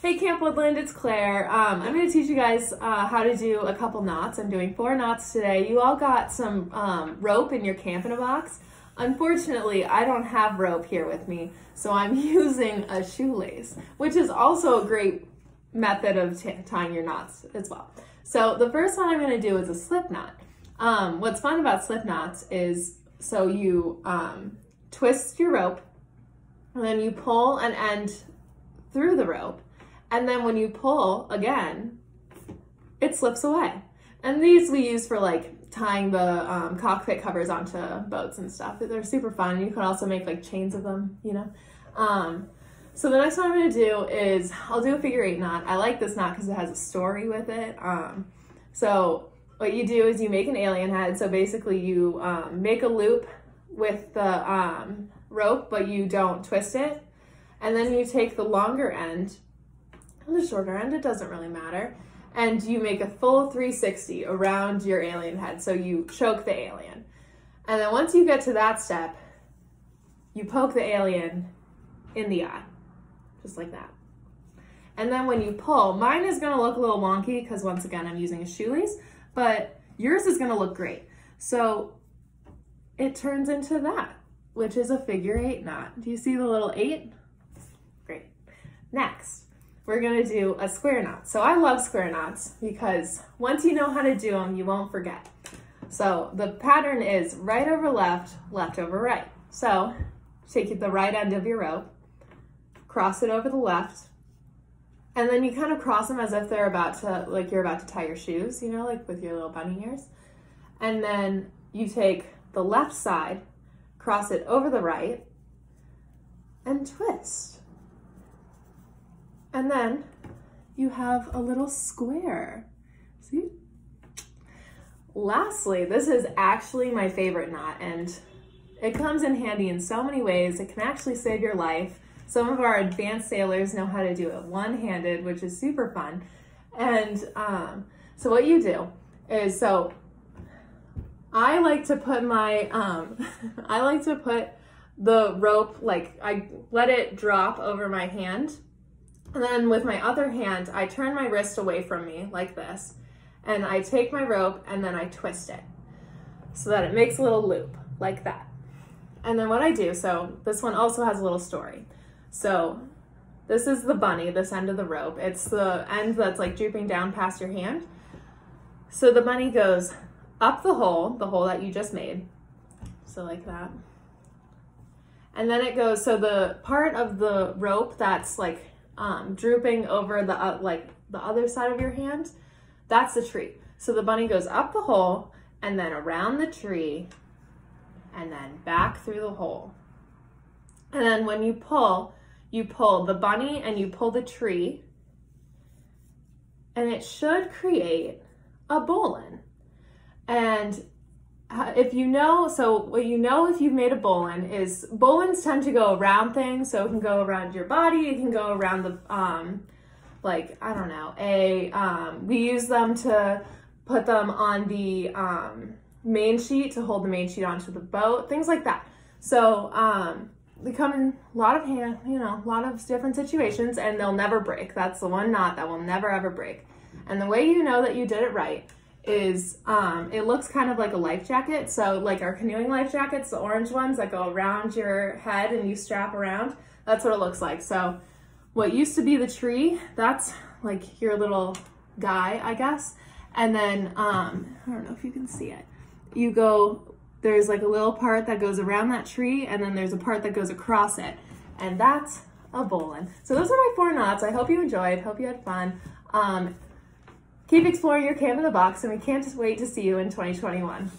Hey Camp Woodland, it's Claire. I'm going to teach you guys how to do a couple knots. I'm doing 4 knots today. You all got some rope in your Camp in a Box. Unfortunately, I don't have rope here with me, so I'm using a shoelace, which is also a great method of tying your knots as well. So the first one I'm going to do is a slip knot. What's fun about slip knots is, so you twist your rope, and then you pull an end through the rope. And then when you pull again, it slips away. And these we use for like tying the cockpit covers onto boats and stuff. They're super fun. You can also make like chains of them, you know. So the next one I'm gonna do is, I'll do a figure 8 knot. I like this knot because it has a story with it. So what you do is you make an alien head. So basically you make a loop with the rope, but you don't twist it. And then you take the longer end, and the shorter end, it doesn't really matter, and you make a full 360 around your alien head, so you choke the alien. And then once you get to that step, you poke the alien in the eye, just like that. And then when you pull, mine is going to look a little wonky because once again I'm using a shoelace, but yours is going to look great. So it turns into that, which is a figure 8 knot. Do you see the little 8? Great. Next, we're gonna do a square knot. So I love square knots because once you know how to do them, you won't forget. So the pattern is right over left, left over right. So take the right end of your rope, cross it over the left, and then you kind of cross them as if they're about to, like you're about to tie your shoes, you know, like with your little bunny ears. And then you take the left side, cross it over the right, and twist. And then you have a little square. See? Lastly, this is actually my favorite knot, and it comes in handy in so many ways. It can actually save your life. Some of our advanced sailors know how to do it one-handed, which is super fun. And so what you do is, so I like to put my, I like to put the rope, like I let it drop over my hand. And then with my other hand, I turn my wrist away from me like this, and I take my rope and then I twist it so that it makes a little loop like that. And then what I do, so this one also has a little story. So this is the bunny, this end of the rope. It's the end that's like drooping down past your hand. So the bunny goes up the hole that you just made. So like that. And then it goes, so the part of the rope that's like drooping over the like the other side of your hand, that's the tree. So the bunny goes up the hole and then around the tree and then back through the hole. And then when you pull the bunny and you pull the tree, and it should create a bowline. And if you know, so what you know if you've made a bowline is bowlines tend to go around things. So it can go around your body, it can go around the, like, I don't know, we use them to put them on the main sheet to hold the main sheet onto the boat, things like that. So they come in a lot of a lot of different situations, and they'll never break. That's the one knot that will never ever break. And the way you know that you did it right is it looks kind of like a life jacket. So like our canoeing life jackets, the orange ones that go around your head and you strap around, that's what it looks like. So what used to be the tree, that's like your little guy, I guess. And then I don't know if you can see it. There's like a little part that goes around that tree, and then there's a part that goes across it, and that's a bowline. So those are my 4 knots. I hope you enjoyed, hope you had fun. Keep exploring your Camp in a Box, and we can't just wait to see you in 2021.